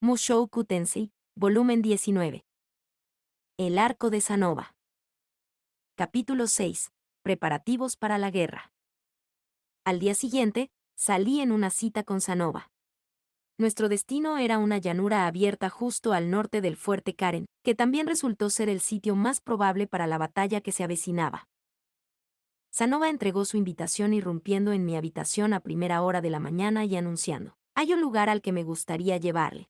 Mushoku Tensei, volumen 19. El arco de Sanova. Capítulo 6. Preparativos para la guerra. Al día siguiente, salí en una cita con Sanova. Nuestro destino era una llanura abierta justo al norte del fuerte Karen, que también resultó ser el sitio más probable para la batalla que se avecinaba. Sanova entregó su invitación irrumpiendo en mi habitación a primera hora de la mañana y anunciando: «Hay un lugar al que me gustaría llevarle».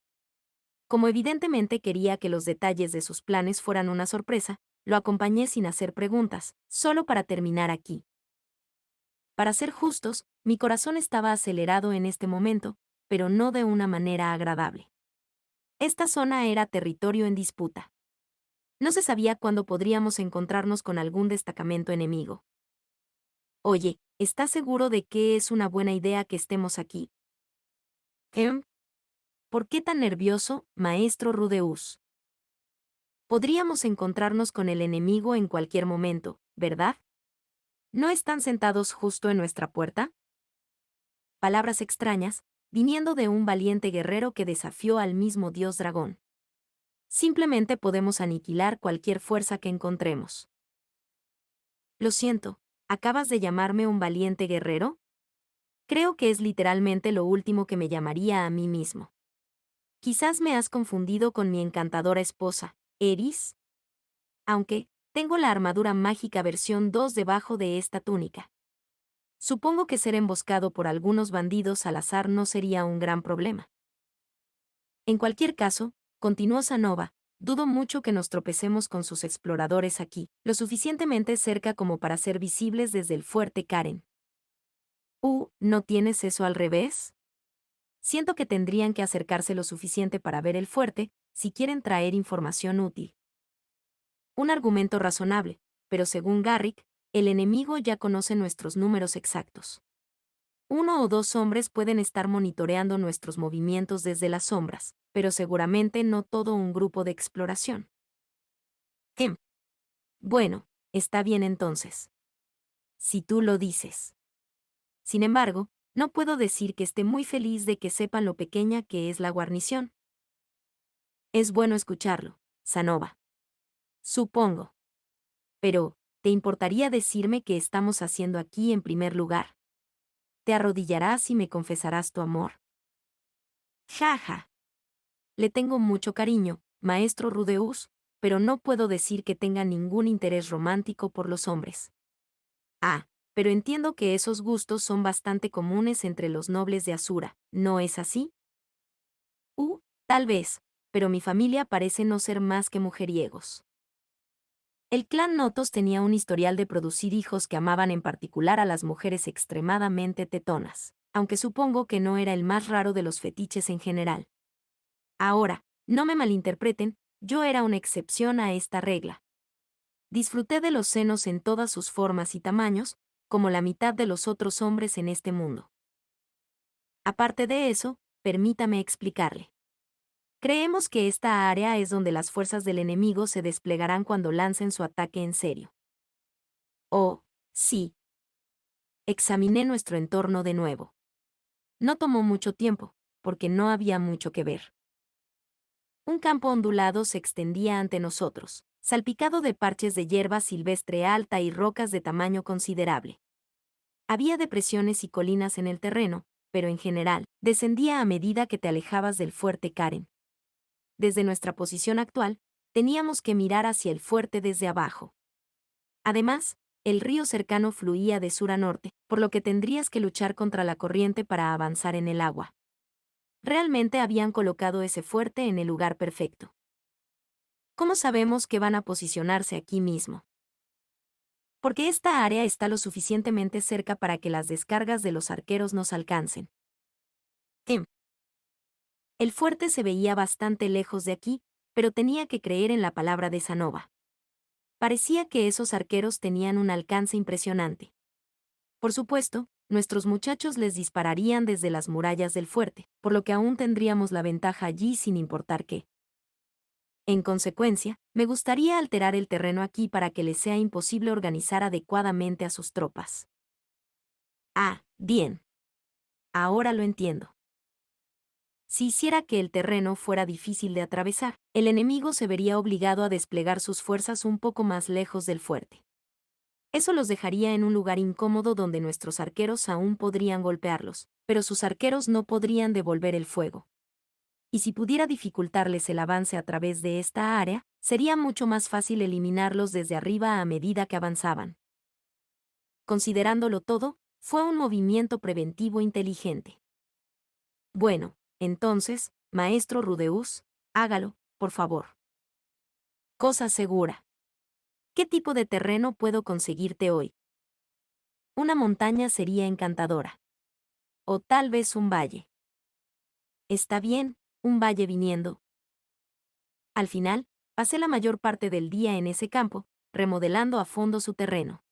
Como evidentemente quería que los detalles de sus planes fueran una sorpresa, lo acompañé sin hacer preguntas, solo para terminar aquí. Para ser justos, mi corazón estaba acelerado en este momento, pero no de una manera agradable. Esta zona era territorio en disputa. No se sabía cuándo podríamos encontrarnos con algún destacamento enemigo. Oye, ¿estás seguro de que es una buena idea que estemos aquí? ¿Por qué tan nervioso, maestro Rudeus? Podríamos encontrarnos con el enemigo en cualquier momento, ¿verdad? ¿No están sentados justo en nuestra puerta? Palabras extrañas, viniendo de un valiente guerrero que desafió al mismo dios dragón. Simplemente podemos aniquilar cualquier fuerza que encontremos. Lo siento, ¿acabas de llamarme un valiente guerrero? Creo que es literalmente lo último que me llamaría a mí mismo. Quizás me has confundido con mi encantadora esposa, Eris. Aunque, tengo la armadura mágica versión 2 debajo de esta túnica. Supongo que ser emboscado por algunos bandidos al azar no sería un gran problema. En cualquier caso, continuó Sanova, dudo mucho que nos tropecemos con sus exploradores aquí, lo suficientemente cerca como para ser visibles desde el fuerte Karen. ¿No tienes eso al revés? Siento que tendrían que acercarse lo suficiente para ver el fuerte, si quieren traer información útil. Un argumento razonable, pero según Garrick, el enemigo ya conoce nuestros números exactos. 1 o 2 hombres pueden estar monitoreando nuestros movimientos desde las sombras, pero seguramente no todo un grupo de exploración. Em. Bueno, está bien entonces. Si tú lo dices. Sin embargo, no puedo decir que esté muy feliz de que sepan lo pequeña que es la guarnición. Es bueno escucharlo, Sanova. Supongo. Pero, ¿te importaría decirme qué estamos haciendo aquí en primer lugar? ¿Te arrodillarás y me confesarás tu amor? Jaja. Le tengo mucho cariño, maestro Rudeus, pero no puedo decir que tenga ningún interés romántico por los hombres. Pero entiendo que esos gustos son bastante comunes entre los nobles de Asura, ¿no es así? Tal vez, pero mi familia parece no ser más que mujeriegos. El clan Notos tenía un historial de producir hijos que amaban en particular a las mujeres extremadamente tetonas, aunque supongo que no era el más raro de los fetiches en general. Ahora, no me malinterpreten, yo era una excepción a esta regla. Disfruté de los senos en todas sus formas y tamaños, como la mitad de los otros hombres en este mundo. Aparte de eso, permítame explicarle. Creemos que esta área es donde las fuerzas del enemigo se desplegarán cuando lancen su ataque en serio. Oh, sí. Examiné nuestro entorno de nuevo. No tomó mucho tiempo, porque no había mucho que ver. Un campo ondulado se extendía ante nosotros, salpicado de parches de hierba silvestre alta y rocas de tamaño considerable. Había depresiones y colinas en el terreno, pero en general, descendía a medida que te alejabas del fuerte Karen. Desde nuestra posición actual, teníamos que mirar hacia el fuerte desde abajo. Además, el río cercano fluía de sur a norte, por lo que tendrías que luchar contra la corriente para avanzar en el agua. Realmente habían colocado ese fuerte en el lugar perfecto. ¿Cómo sabemos que van a posicionarse aquí mismo? Porque esta área está lo suficientemente cerca para que las descargas de los arqueros nos alcancen. El fuerte se veía bastante lejos de aquí, pero tenía que creer en la palabra de Sanova. Parecía que esos arqueros tenían un alcance impresionante. Por supuesto, nuestros muchachos les dispararían desde las murallas del fuerte, por lo que aún tendríamos la ventaja allí sin importar qué. En consecuencia, me gustaría alterar el terreno aquí para que les sea imposible organizar adecuadamente a sus tropas. Bien. Ahora lo entiendo. Si hiciera que el terreno fuera difícil de atravesar, el enemigo se vería obligado a desplegar sus fuerzas un poco más lejos del fuerte. Eso los dejaría en un lugar incómodo donde nuestros arqueros aún podrían golpearlos, pero sus arqueros no podrían devolver el fuego. Y si pudiera dificultarles el avance a través de esta área, sería mucho más fácil eliminarlos desde arriba a medida que avanzaban. Considerándolo todo, fue un movimiento preventivo inteligente. Bueno, entonces, maestro Rudeus, hágalo, por favor. Cosa segura. ¿Qué tipo de terreno puedo conseguirte hoy? Una montaña sería encantadora. O tal vez un valle. Está bien, un valle viniendo. Al final, pasé la mayor parte del día en ese campo, remodelando a fondo su terreno.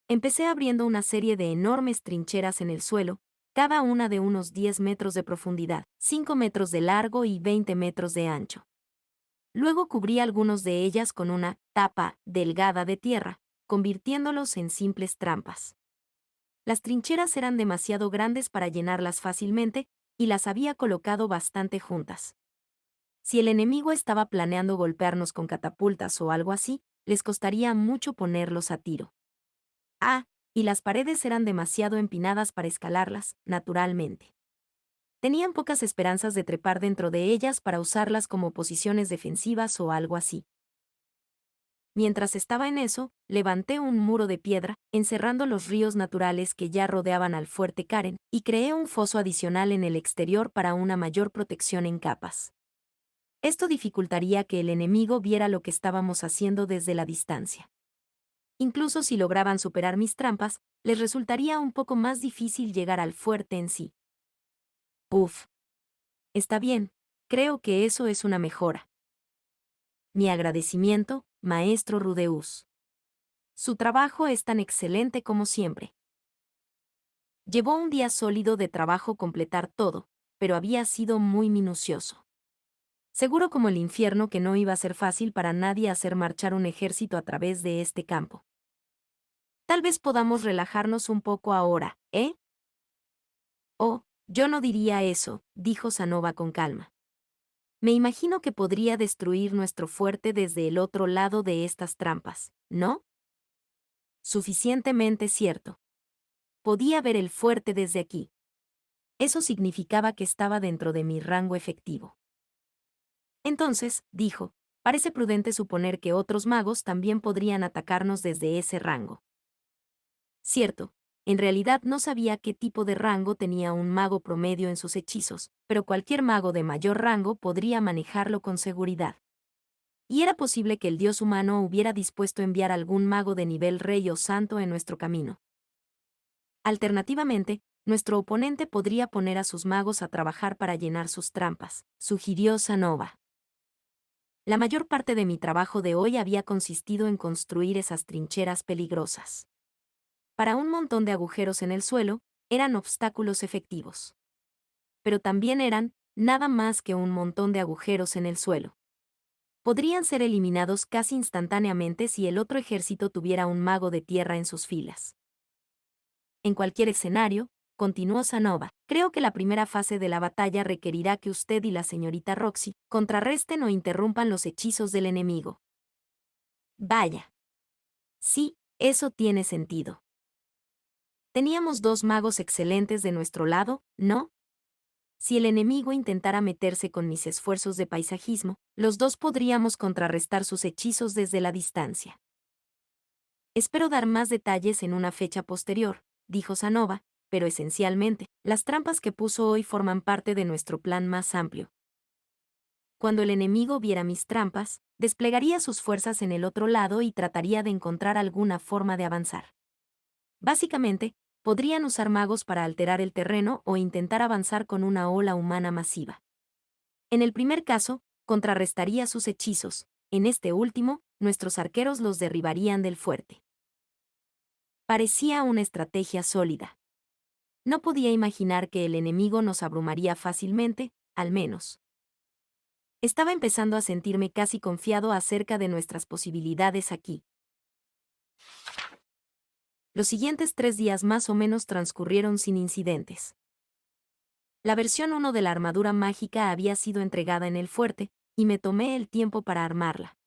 Empecé abriendo una serie de enormes trincheras en el suelo, cada una de unos 10 metros de profundidad, 5 metros de largo y 20 metros de ancho. Luego cubrí algunos de ellas con una tapa delgada de tierra, convirtiéndolos en simples trampas. Las trincheras eran demasiado grandes para llenarlas fácilmente, y las había colocado bastante juntas. Si el enemigo estaba planeando golpearnos con catapultas o algo así, les costaría mucho ponerlos a tiro. Y las paredes eran demasiado empinadas para escalarlas, naturalmente. Tenían pocas esperanzas de trepar dentro de ellas para usarlas como posiciones defensivas o algo así. Mientras estaba en eso, levanté un muro de piedra, encerrando los ríos naturales que ya rodeaban al fuerte Karen, y creé un foso adicional en el exterior para una mayor protección en capas. Esto dificultaría que el enemigo viera lo que estábamos haciendo desde la distancia. Incluso si lograban superar mis trampas, les resultaría un poco más difícil llegar al fuerte en sí. Uf. Está bien, creo que eso es una mejora. Mi agradecimiento, maestro Rudeus. Su trabajo es tan excelente como siempre. Llevó un día sólido de trabajo completar todo, pero había sido muy minucioso. Seguro como el infierno que no iba a ser fácil para nadie hacer marchar un ejército a través de este campo. Tal vez podamos relajarnos un poco ahora, ¿eh? Oh, yo no diría eso, dijo Sanova con calma. Me imagino que podría destruir nuestro fuerte desde el otro lado de estas trampas, ¿no? Suficientemente cierto. Podía ver el fuerte desde aquí. Eso significaba que estaba dentro de mi rango efectivo. Entonces, dijo, parece prudente suponer que otros magos también podrían atacarnos desde ese rango. Cierto, en realidad no sabía qué tipo de rango tenía un mago promedio en sus hechizos, pero cualquier mago de mayor rango podría manejarlo con seguridad. Y era posible que el dios humano hubiera dispuesto enviar algún mago de nivel rey o santo en nuestro camino. Alternativamente, nuestro oponente podría poner a sus magos a trabajar para llenar sus trampas, sugirió Sanova. La mayor parte de mi trabajo de hoy había consistido en construir esas trincheras peligrosas. Para un montón de agujeros en el suelo, eran obstáculos efectivos. Pero también eran, nada más que un montón de agujeros en el suelo. Podrían ser eliminados casi instantáneamente si el otro ejército tuviera un mago de tierra en sus filas. En cualquier escenario, continuó Sanova, creo que la primera fase de la batalla requerirá que usted y la señorita Roxy contrarresten o interrumpan los hechizos del enemigo. Vaya. Sí, eso tiene sentido. Teníamos dos magos excelentes de nuestro lado, ¿no? Si el enemigo intentara meterse con mis esfuerzos de paisajismo, los dos podríamos contrarrestar sus hechizos desde la distancia. Espero dar más detalles en una fecha posterior, dijo Sanova, pero esencialmente, las trampas que puso hoy forman parte de nuestro plan más amplio. Cuando el enemigo viera mis trampas, desplegaría sus fuerzas en el otro lado y trataría de encontrar alguna forma de avanzar. Básicamente, podrían usar magos para alterar el terreno o intentar avanzar con una ola humana masiva. En el primer caso, contrarrestaría sus hechizos, en este último, nuestros arqueros los derribarían del fuerte. Parecía una estrategia sólida. No podía imaginar que el enemigo nos abrumaría fácilmente, al menos. Estaba empezando a sentirme casi confiado acerca de nuestras posibilidades aquí. Los siguientes 3 días más o menos transcurrieron sin incidentes. La versión 1 de la armadura mágica había sido entregada en el fuerte, y me tomé el tiempo para armarla.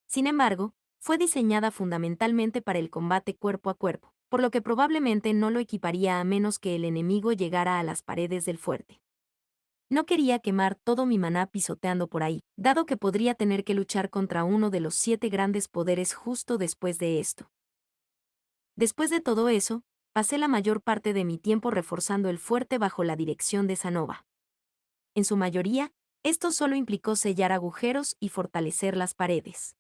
Sin embargo, fue diseñada fundamentalmente para el combate cuerpo a cuerpo, por lo que probablemente no lo equiparía a menos que el enemigo llegara a las paredes del fuerte. No quería quemar todo mi maná pisoteando por ahí, dado que podría tener que luchar contra uno de los 7 grandes poderes justo después de esto. Después de todo eso, pasé la mayor parte de mi tiempo reforzando el fuerte bajo la dirección de Sanova. En su mayoría, esto solo implicó sellar agujeros y fortalecer las paredes.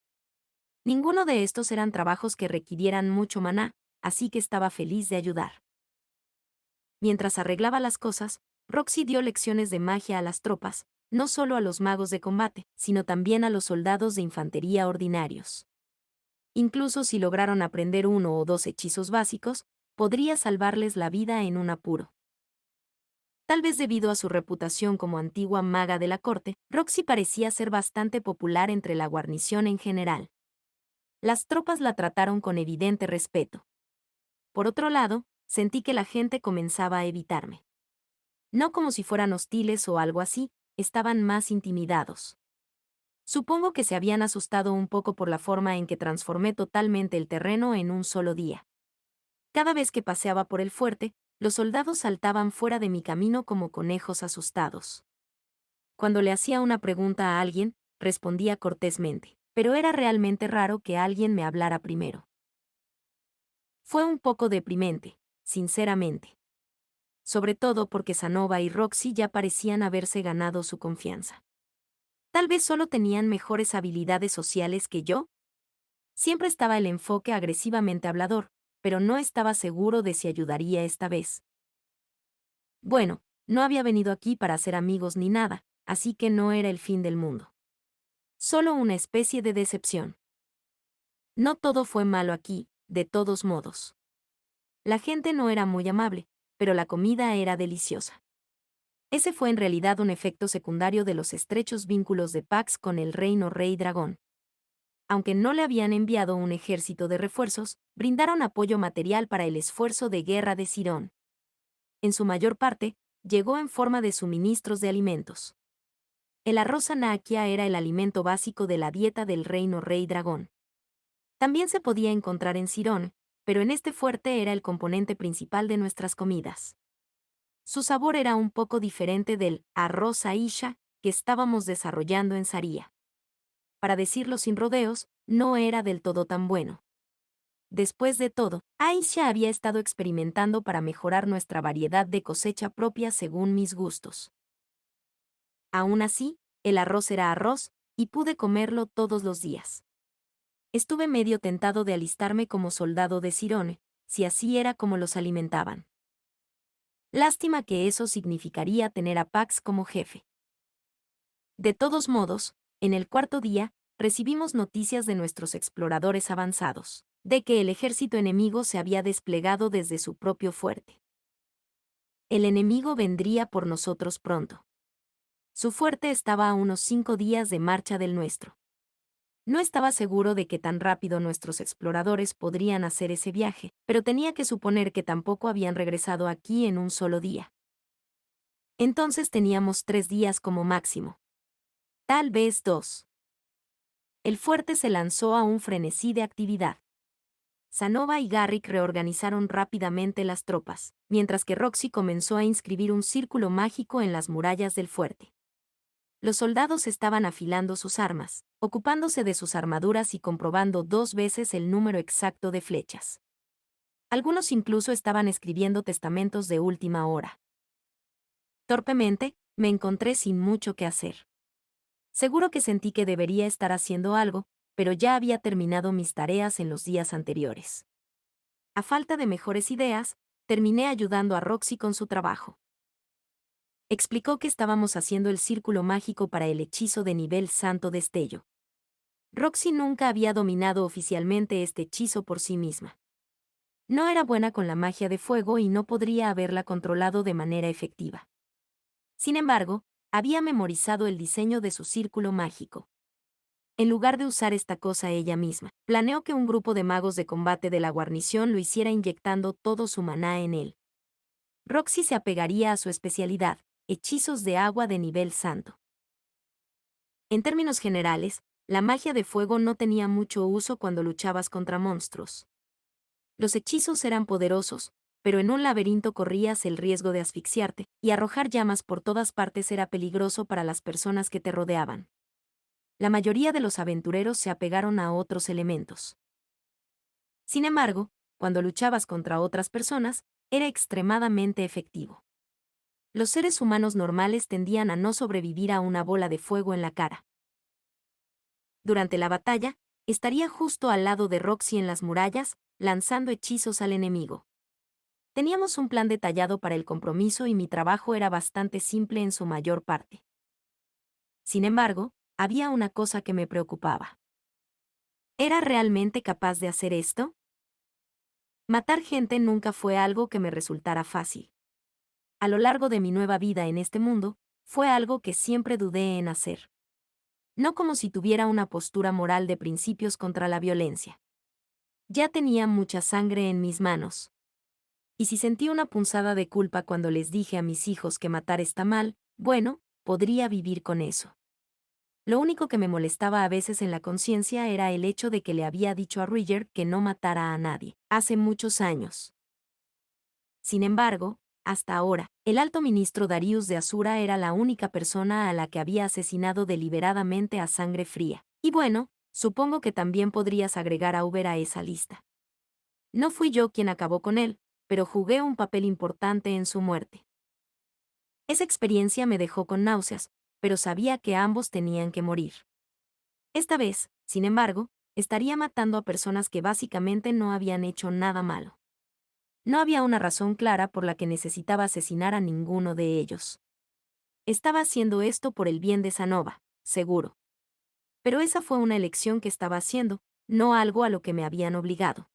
Ninguno de estos eran trabajos que requirieran mucho maná, así que estaba feliz de ayudar. Mientras arreglaba las cosas, Roxy dio lecciones de magia a las tropas, no solo a los magos de combate, sino también a los soldados de infantería ordinarios. Incluso si lograron aprender 1 o 2 hechizos básicos, podría salvarles la vida en un apuro. Tal vez debido a su reputación como antigua maga de la corte, Roxy parecía ser bastante popular entre la guarnición en general. Las tropas la trataron con evidente respeto. Por otro lado, sentí que la gente comenzaba a evitarme. No como si fueran hostiles o algo así, estaban más intimidados. Supongo que se habían asustado un poco por la forma en que transformé totalmente el terreno en un solo día. Cada vez que paseaba por el fuerte, los soldados saltaban fuera de mi camino como conejos asustados. Cuando le hacía una pregunta a alguien, respondía cortésmente, pero era realmente raro que alguien me hablara primero. Fue un poco deprimente, sinceramente. Sobre todo porque Sanova y Roxy ya parecían haberse ganado su confianza. Tal vez solo tenían mejores habilidades sociales que yo. Siempre estaba el enfoque agresivamente hablador, pero no estaba seguro de si ayudaría esta vez. Bueno, no había venido aquí para hacer amigos ni nada, así que no era el fin del mundo. Solo una especie de decepción. No todo fue malo aquí, de todos modos. La gente no era muy amable, pero la comida era deliciosa. Ese fue en realidad un efecto secundario de los estrechos vínculos de Pax con el reino Rey Dragón. Aunque no le habían enviado un ejército de refuerzos, brindaron apoyo material para el esfuerzo de guerra de Cirón. En su mayor parte, llegó en forma de suministros de alimentos. El arroz anakia era el alimento básico de la dieta del reino Rey Dragón. También se podía encontrar en Cirón, pero en este fuerte era el componente principal de nuestras comidas. Su sabor era un poco diferente del arroz aisha que estábamos desarrollando en Saria. Para decirlo sin rodeos, no era del todo tan bueno. Después de todo, Aisha había estado experimentando para mejorar nuestra variedad de cosecha propia según mis gustos. Aún así, el arroz era arroz, y pude comerlo todos los días. Estuve medio tentado de alistarme como soldado de Cirone, si así era como los alimentaban. Lástima que eso significaría tener a Pax como jefe. De todos modos, en el cuarto día, recibimos noticias de nuestros exploradores avanzados, de que el ejército enemigo se había desplegado desde su propio fuerte. El enemigo vendría por nosotros pronto. Su fuerte estaba a unos 5 días de marcha del nuestro. No estaba seguro de que tan rápido nuestros exploradores podrían hacer ese viaje, pero tenía que suponer que tampoco habían regresado aquí en un solo día. Entonces teníamos 3 días como máximo. Tal vez 2. El fuerte se lanzó a un frenesí de actividad. Sanova y Garrick reorganizaron rápidamente las tropas, mientras que Roxy comenzó a inscribir un círculo mágico en las murallas del fuerte. Los soldados estaban afilando sus armas, ocupándose de sus armaduras y comprobando 2 veces el número exacto de flechas. Algunos incluso estaban escribiendo testamentos de última hora. Torpemente, me encontré sin mucho que hacer. Seguro que sentí que debería estar haciendo algo, pero ya había terminado mis tareas en los días anteriores. A falta de mejores ideas, terminé ayudando a Roxy con su trabajo. Explicó que estábamos haciendo el círculo mágico para el hechizo de nivel Santo Destello. Roxy nunca había dominado oficialmente este hechizo por sí misma. No era buena con la magia de fuego y no podría haberla controlado de manera efectiva. Sin embargo, había memorizado el diseño de su círculo mágico. En lugar de usar esta cosa ella misma, planeó que un grupo de magos de combate de la guarnición lo hiciera inyectando todo su maná en él. Roxy se apegaría a su especialidad, hechizos de agua de nivel santo. En términos generales, la magia de fuego no tenía mucho uso cuando luchabas contra monstruos. Los hechizos eran poderosos, pero en un laberinto corrías el riesgo de asfixiarte, y arrojar llamas por todas partes era peligroso para las personas que te rodeaban. La mayoría de los aventureros se apegaron a otros elementos. Sin embargo, cuando luchabas contra otras personas, era extremadamente efectivo. Los seres humanos normales tendían a no sobrevivir a una bola de fuego en la cara. Durante la batalla, estaría justo al lado de Roxy en las murallas, lanzando hechizos al enemigo. Teníamos un plan detallado para el compromiso y mi trabajo era bastante simple en su mayor parte. Sin embargo, había una cosa que me preocupaba. ¿Era realmente capaz de hacer esto? Matar gente nunca fue algo que me resultara fácil. A lo largo de mi nueva vida en este mundo, fue algo que siempre dudé en hacer. No como si tuviera una postura moral de principios contra la violencia. Ya tenía mucha sangre en mis manos. Y si sentí una punzada de culpa cuando les dije a mis hijos que matar está mal, bueno, podría vivir con eso. Lo único que me molestaba a veces en la conciencia era el hecho de que le había dicho a Roger que no matara a nadie, hace muchos años. Sin embargo, hasta ahora, el alto ministro Darius de Asura era la única persona a la que había asesinado deliberadamente a sangre fría. Y bueno, supongo que también podrías agregar a Uber a esa lista. No fui yo quien acabó con él, pero jugué un papel importante en su muerte. Esa experiencia me dejó con náuseas, pero sabía que ambos tenían que morir. Esta vez, sin embargo, estaría matando a personas que básicamente no habían hecho nada malo. No había una razón clara por la que necesitaba asesinar a ninguno de ellos. Estaba haciendo esto por el bien de Sanova, seguro. Pero esa fue una elección que estaba haciendo, no algo a lo que me habían obligado.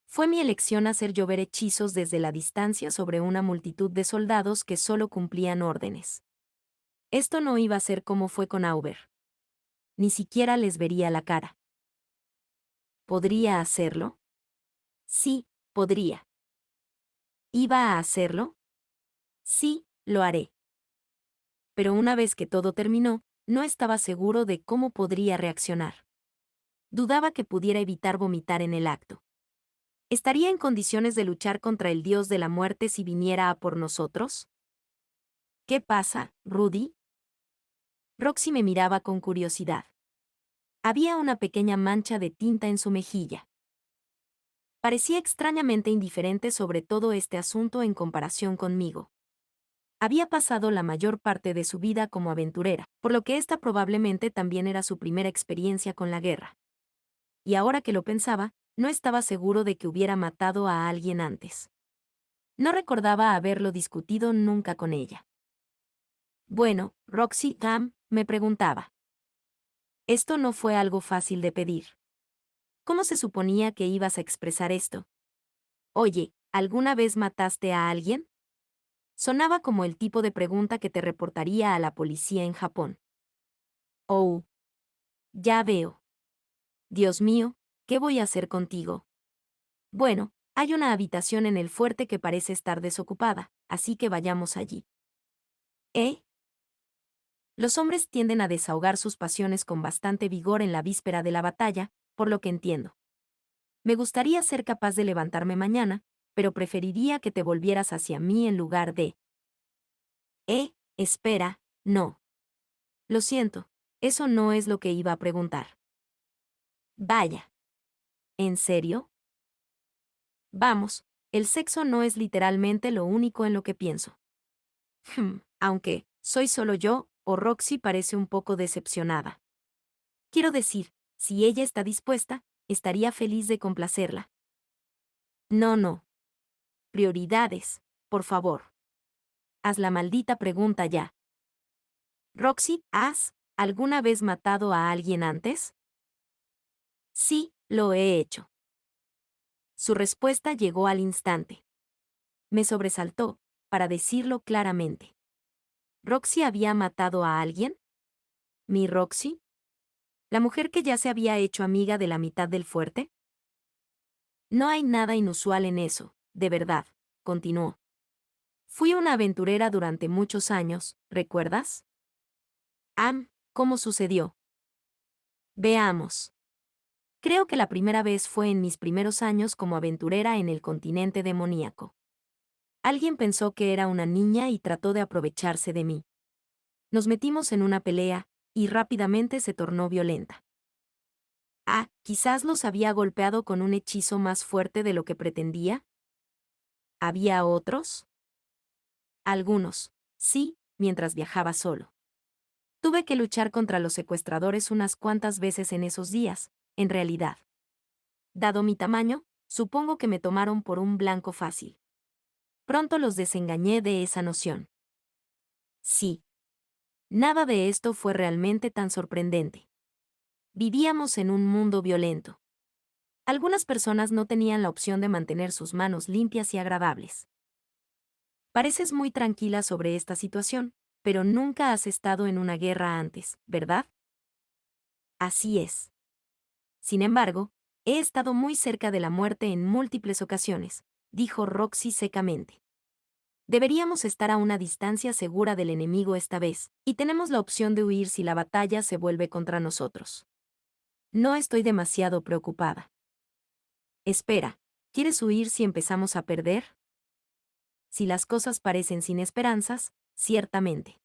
Fue mi elección hacer llover hechizos desde la distancia sobre una multitud de soldados que solo cumplían órdenes. Esto no iba a ser como fue con Auber. Ni siquiera les vería la cara. ¿Podría hacerlo? Sí, podría. ¿Iba a hacerlo? Sí, lo haré. Pero una vez que todo terminó, no estaba seguro de cómo podría reaccionar. Dudaba que pudiera evitar vomitar en el acto. ¿Estaría en condiciones de luchar contra el dios de la muerte si viniera a por nosotros? ¿Qué pasa, Rudy? Roxy me miraba con curiosidad. Había una pequeña mancha de tinta en su mejilla. Parecía extrañamente indiferente sobre todo este asunto en comparación conmigo. Había pasado la mayor parte de su vida como aventurera, por lo que esta probablemente también era su primera experiencia con la guerra. Y ahora que lo pensaba, no estaba seguro de que hubiera matado a alguien antes. No recordaba haberlo discutido nunca con ella. Bueno, Roxy, me preguntaba. Esto no fue algo fácil de pedir. ¿Cómo se suponía que ibas a expresar esto? Oye, ¿alguna vez mataste a alguien? Sonaba como el tipo de pregunta que te reportaría a la policía en Japón. Oh, ya veo. Dios mío, ¿qué voy a hacer contigo? Bueno, hay una habitación en el fuerte que parece estar desocupada, así que vayamos allí. ¿Eh? Los hombres tienden a desahogar sus pasiones con bastante vigor en la víspera de la batalla, por lo que entiendo. Me gustaría ser capaz de levantarme mañana, pero preferiría que te volvieras hacia mí en lugar de... Espera, no. Lo siento, eso no es lo que iba a preguntar. Vaya. ¿En serio? Vamos, el sexo no es literalmente lo único en lo que pienso. Aunque, soy solo yo, o Roxy parece un poco decepcionada. Quiero decir, si ella está dispuesta, estaría feliz de complacerla. No, no. Prioridades, por favor. Haz la maldita pregunta ya. Roxy, ¿has alguna vez matado a alguien antes? Sí, lo he hecho. Su respuesta llegó al instante. Me sobresaltó, para decirlo claramente. ¿Roxy había matado a alguien? ¿Mi Roxy? ¿La mujer que ya se había hecho amiga de la mitad del fuerte? No hay nada inusual en eso, de verdad, continuó. Fui una aventurera durante muchos años, ¿recuerdas? ¿Cómo sucedió? Veamos. Creo que la primera vez fue en mis primeros años como aventurera en el continente demoníaco. Alguien pensó que era una niña y trató de aprovecharse de mí. Nos metimos en una pelea, y rápidamente se tornó violenta. Quizás los había golpeado con un hechizo más fuerte de lo que pretendía. ¿Había otros? Algunos, sí, mientras viajaba solo. Tuve que luchar contra los secuestradores unas cuantas veces en esos días, en realidad. Dado mi tamaño, supongo que me tomaron por un blanco fácil. Pronto los desengañé de esa noción. Sí. Nada de esto fue realmente tan sorprendente. Vivíamos en un mundo violento. Algunas personas no tenían la opción de mantener sus manos limpias y agradables. Pareces muy tranquila sobre esta situación, pero nunca has estado en una guerra antes, ¿verdad? Así es. Sin embargo, he estado muy cerca de la muerte en múltiples ocasiones, dijo Roxy secamente. Deberíamos estar a una distancia segura del enemigo esta vez, y tenemos la opción de huir si la batalla se vuelve contra nosotros. No estoy demasiado preocupada. Espera, ¿quieres huir si empezamos a perder? Si las cosas parecen sin esperanzas, ciertamente.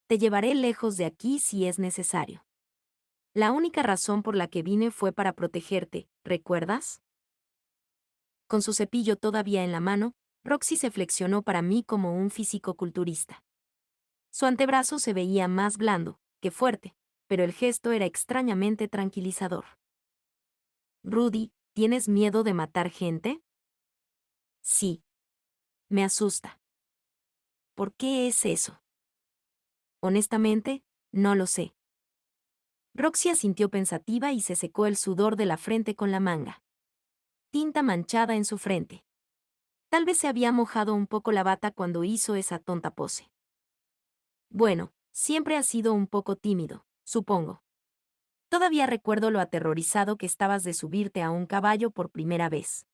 Te llevaré lejos de aquí si es necesario. La única razón por la que vine fue para protegerte, ¿recuerdas? Con su cepillo todavía en la mano, Roxy se flexionó para mí como un fisicoculturista. Su antebrazo se veía más blando que fuerte, pero el gesto era extrañamente tranquilizador. Rudy, ¿tienes miedo de matar gente? Sí. Me asusta. ¿Por qué es eso? Honestamente, no lo sé. Roxy asintió pensativa y se secó el sudor de la frente con la manga. Tinta manchada en su frente. Tal vez se había mojado un poco la bata cuando hizo esa tonta pose. Bueno, siempre has sido un poco tímido, supongo. Todavía recuerdo lo aterrorizado que estabas de subirte a un caballo por primera vez.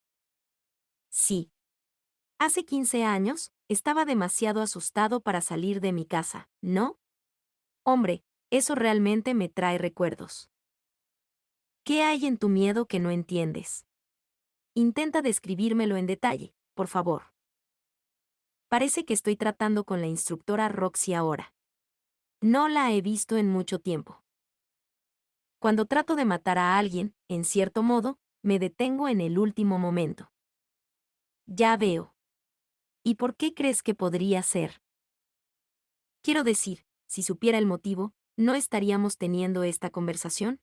Sí. Hace 15 años, estaba demasiado asustado para salir de mi casa, ¿no? Hombre, eso realmente me trae recuerdos. ¿Qué hay en tu miedo que no entiendes? Intenta describírmelo en detalle, por favor. Parece que estoy tratando con la instructora Roxy ahora. No la he visto en mucho tiempo. Cuando trato de matar a alguien, en cierto modo, me detengo en el último momento. Ya veo. ¿Y por qué crees que podría ser? Quiero decir, si supiera el motivo, ¿no estaríamos teniendo esta conversación?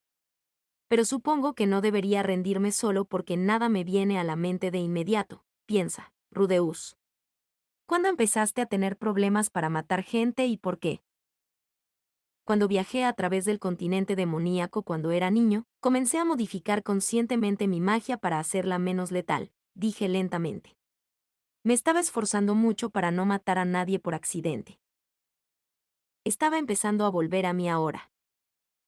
Pero supongo que no debería rendirme solo porque nada me viene a la mente de inmediato, piensa, Rudeus. ¿Cuándo empezaste a tener problemas para matar gente y por qué? Cuando viajé a través del continente demoníaco cuando era niño, comencé a modificar conscientemente mi magia para hacerla menos letal, dije lentamente. Me estaba esforzando mucho para no matar a nadie por accidente. Estaba empezando a volver a mí ahora.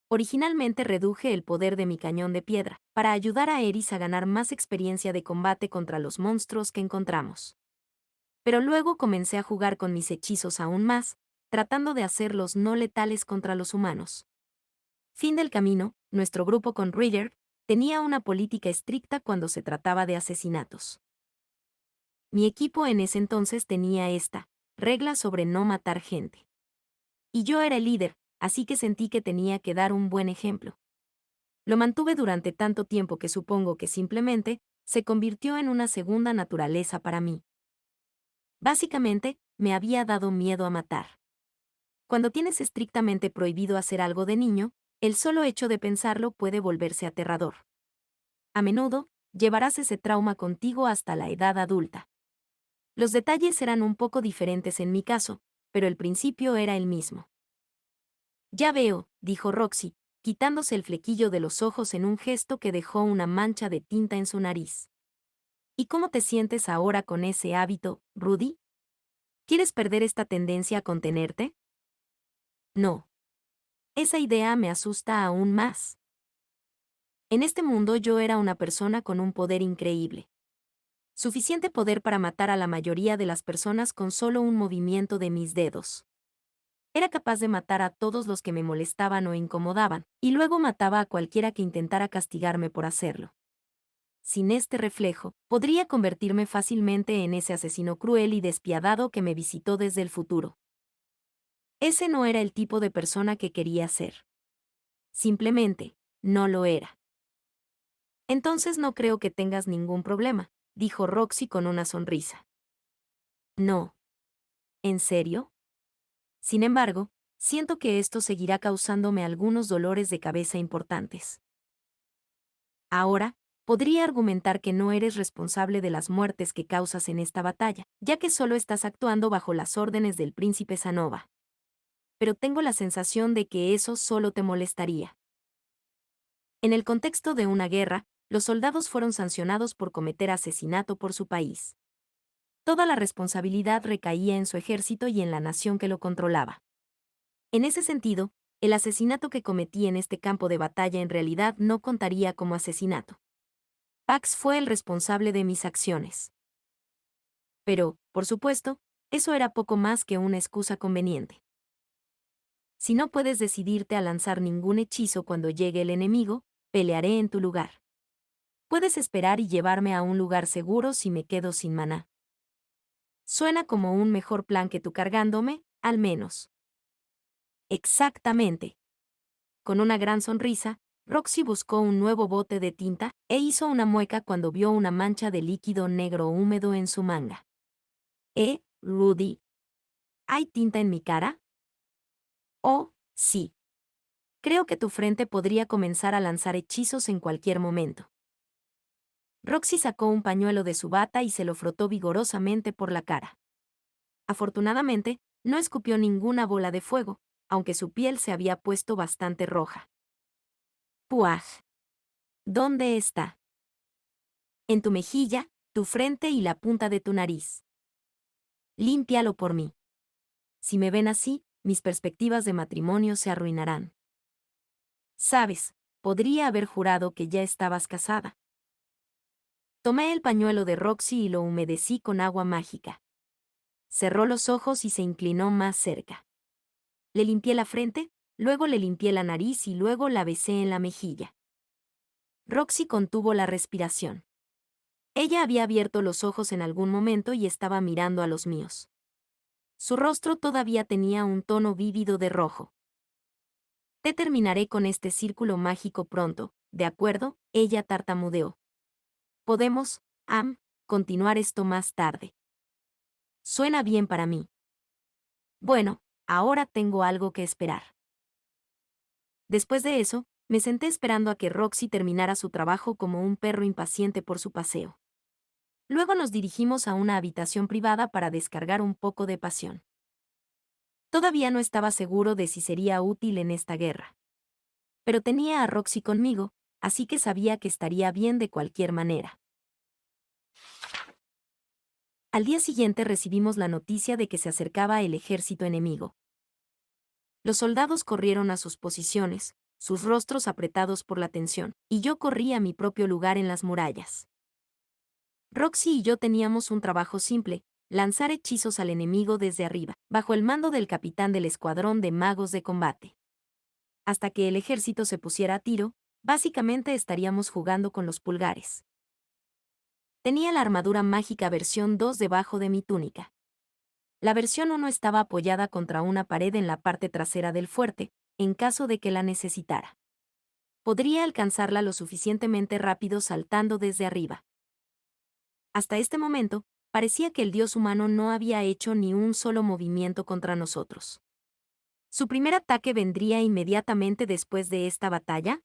Originalmente reduje el poder de mi cañón de piedra, para ayudar a Eris a ganar más experiencia de combate contra los monstruos que encontramos. Pero luego comencé a jugar con mis hechizos aún más, tratando de hacerlos no letales contra los humanos. Fin del camino, nuestro grupo con Reader tenía una política estricta cuando se trataba de asesinatos. Mi equipo en ese entonces tenía esta regla sobre no matar gente. Y yo era el líder, así que sentí que tenía que dar un buen ejemplo. Lo mantuve durante tanto tiempo que supongo que simplemente se convirtió en una segunda naturaleza para mí. Básicamente, me había dado miedo a matar. Cuando tienes estrictamente prohibido hacer algo de niño, el solo hecho de pensarlo puede volverse aterrador. A menudo, llevarás ese trauma contigo hasta la edad adulta. Los detalles eran un poco diferentes en mi caso, pero el principio era el mismo. Ya veo, dijo Roxy, quitándose el flequillo de los ojos en un gesto que dejó una mancha de tinta en su nariz. ¿Y cómo te sientes ahora con ese hábito, Rudy? ¿Quieres perder esta tendencia a contenerte? No. Esa idea me asusta aún más. En este mundo yo era una persona con un poder increíble. Suficiente poder para matar a la mayoría de las personas con solo un movimiento de mis dedos. Era capaz de matar a todos los que me molestaban o incomodaban, y luego mataba a cualquiera que intentara castigarme por hacerlo. Sin este reflejo, podría convertirme fácilmente en ese asesino cruel y despiadado que me visitó desde el futuro. Ese no era el tipo de persona que quería ser. Simplemente, no lo era. Entonces no creo que tengas ningún problema, dijo Roxy con una sonrisa. No. ¿En serio? Sin embargo, siento que esto seguirá causándome algunos dolores de cabeza importantes. Ahora, podría argumentar que no eres responsable de las muertes que causas en esta batalla, ya que solo estás actuando bajo las órdenes del príncipe Sanova. Pero tengo la sensación de que eso solo te molestaría. En el contexto de una guerra, los soldados fueron sancionados por cometer asesinato por su país. Toda la responsabilidad recaía en su ejército y en la nación que lo controlaba. En ese sentido, el asesinato que cometí en este campo de batalla en realidad no contaría como asesinato. Pax fue el responsable de mis acciones. Pero, por supuesto, eso era poco más que una excusa conveniente. Si no puedes decidirte a lanzar ningún hechizo cuando llegue el enemigo, pelearé en tu lugar. Puedes esperar y llevarme a un lugar seguro si me quedo sin maná. Suena como un mejor plan que tú cargándome, al menos. Exactamente. Con una gran sonrisa, Roxy buscó un nuevo bote de tinta e hizo una mueca cuando vio una mancha de líquido negro húmedo en su manga. Rudy, ¿hay tinta en mi cara? Oh, sí. Creo que tu frente podría comenzar a lanzar hechizos en cualquier momento. Roxy sacó un pañuelo de su bata y se lo frotó vigorosamente por la cara. Afortunadamente, no escupió ninguna bola de fuego, aunque su piel se había puesto bastante roja. ¡Puaj! ¿Dónde está? En tu mejilla, tu frente y la punta de tu nariz. Límpialo por mí. Si me ven así, mis perspectivas de matrimonio se arruinarán. Sabes, podría haber jurado que ya estabas casada. Tomé el pañuelo de Roxy y lo humedecí con agua mágica. Cerró los ojos y se inclinó más cerca. Le limpié la frente, luego le limpié la nariz y luego la besé en la mejilla. Roxy contuvo la respiración. Ella había abierto los ojos en algún momento y estaba mirando a los míos. Su rostro todavía tenía un tono vívido de rojo. Te terminaré con este círculo mágico pronto, ¿de acuerdo? Ella tartamudeó. Podemos, continuar esto más tarde. Suena bien para mí. Bueno, ahora tengo algo que esperar. Después de eso, me senté esperando a que Roxy terminara su trabajo como un perro impaciente por su paseo. Luego nos dirigimos a una habitación privada para descargar un poco de pasión. Todavía no estaba seguro de si sería útil en esta guerra. Pero tenía a Roxy conmigo, así que sabía que estaría bien de cualquier manera. Al día siguiente recibimos la noticia de que se acercaba el ejército enemigo. Los soldados corrieron a sus posiciones, sus rostros apretados por la tensión, y yo corrí a mi propio lugar en las murallas. Roxy y yo teníamos un trabajo simple, lanzar hechizos al enemigo desde arriba, bajo el mando del capitán del escuadrón de magos de combate. Hasta que el ejército se pusiera a tiro, básicamente estaríamos jugando con los pulgares. Tenía la armadura mágica versión 2 debajo de mi túnica. La versión 1 estaba apoyada contra una pared en la parte trasera del fuerte, en caso de que la necesitara. Podría alcanzarla lo suficientemente rápido saltando desde arriba. Hasta este momento, parecía que el dios humano no había hecho ni un solo movimiento contra nosotros. ¿Su primer ataque vendría inmediatamente después de esta batalla?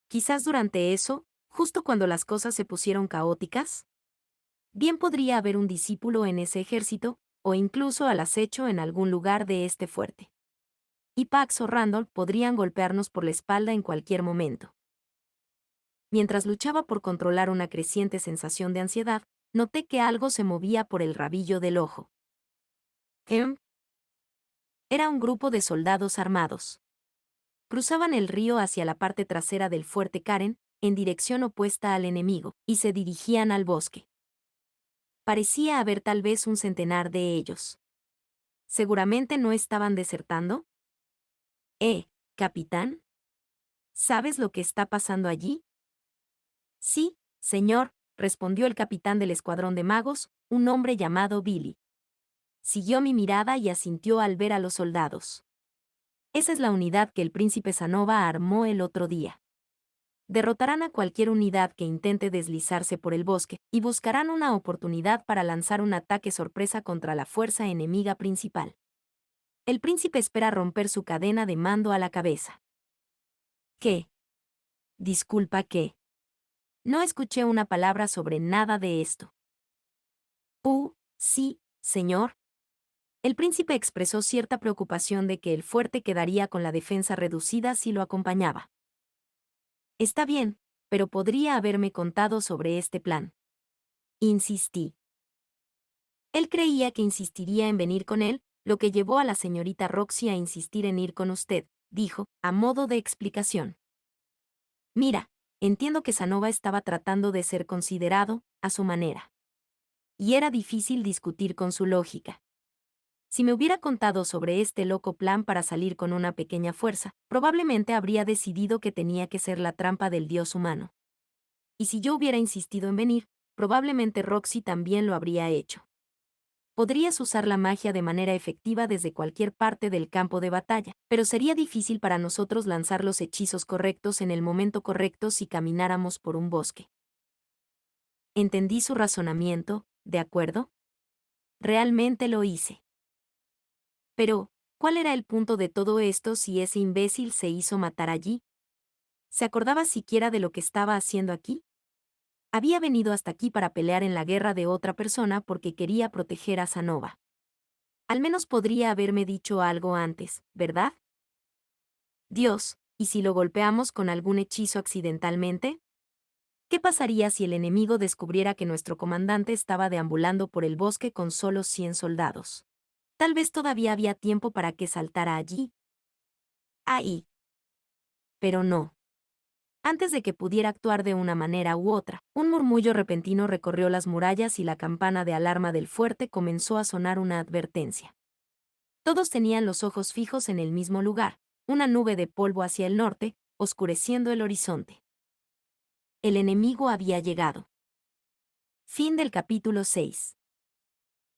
Quizás durante eso, justo cuando las cosas se pusieron caóticas. Bien podría haber un discípulo en ese ejército, o incluso al acecho en algún lugar de este fuerte. Y Pax o Randall podrían golpearnos por la espalda en cualquier momento. Mientras luchaba por controlar una creciente sensación de ansiedad, noté que algo se movía por el rabillo del ojo. Era un grupo de soldados armados. Cruzaban el río hacia la parte trasera del fuerte Karen, en dirección opuesta al enemigo, y se dirigían al bosque. Parecía haber tal vez un centenar de ellos. ¿Seguramente no estaban desertando? Capitán, ¿sabes lo que está pasando allí? Sí, señor, respondió el capitán del escuadrón de magos, un hombre llamado Billy. Siguió mi mirada y asintió al ver a los soldados. Esa es la unidad que el príncipe Sanova armó el otro día. Derrotarán a cualquier unidad que intente deslizarse por el bosque, y buscarán una oportunidad para lanzar un ataque sorpresa contra la fuerza enemiga principal. El príncipe espera romper su cadena de mando a la cabeza. ¿Qué? Disculpa, ¿qué? No escuché una palabra sobre nada de esto. Sí, señor. El príncipe expresó cierta preocupación de que el fuerte quedaría con la defensa reducida si lo acompañaba. Está bien, pero podría haberme contado sobre este plan. Insistí. Él creía que insistiría en venir con él, lo que llevó a la señorita Roxy a insistir en ir con usted, dijo, a modo de explicación. Mira, entiendo que Sanova estaba tratando de ser considerado, a su manera. Y era difícil discutir con su lógica. Si me hubiera contado sobre este loco plan para salir con una pequeña fuerza, probablemente habría decidido que tenía que ser la trampa del dios humano. Y si yo hubiera insistido en venir, probablemente Roxy también lo habría hecho. Podrías usar la magia de manera efectiva desde cualquier parte del campo de batalla, pero sería difícil para nosotros lanzar los hechizos correctos en el momento correcto si camináramos por un bosque. Entendí su razonamiento, ¿de acuerdo? Realmente lo hice. Pero, ¿cuál era el punto de todo esto si ese imbécil se hizo matar allí? ¿Se acordaba siquiera de lo que estaba haciendo aquí? Había venido hasta aquí para pelear en la guerra de otra persona porque quería proteger a Sanova. Al menos podría haberme dicho algo antes, ¿verdad? Dios, ¿y si lo golpeamos con algún hechizo accidentalmente? ¿Qué pasaría si el enemigo descubriera que nuestro comandante estaba deambulando por el bosque con solo 100 soldados? Tal vez todavía había tiempo para que saltara allí. Ahí. Pero no. Antes de que pudiera actuar de una manera u otra, un murmullo repentino recorrió las murallas y la campana de alarma del fuerte comenzó a sonar una advertencia. Todos tenían los ojos fijos en el mismo lugar, una nube de polvo hacia el norte, oscureciendo el horizonte. El enemigo había llegado. Fin del capítulo 6.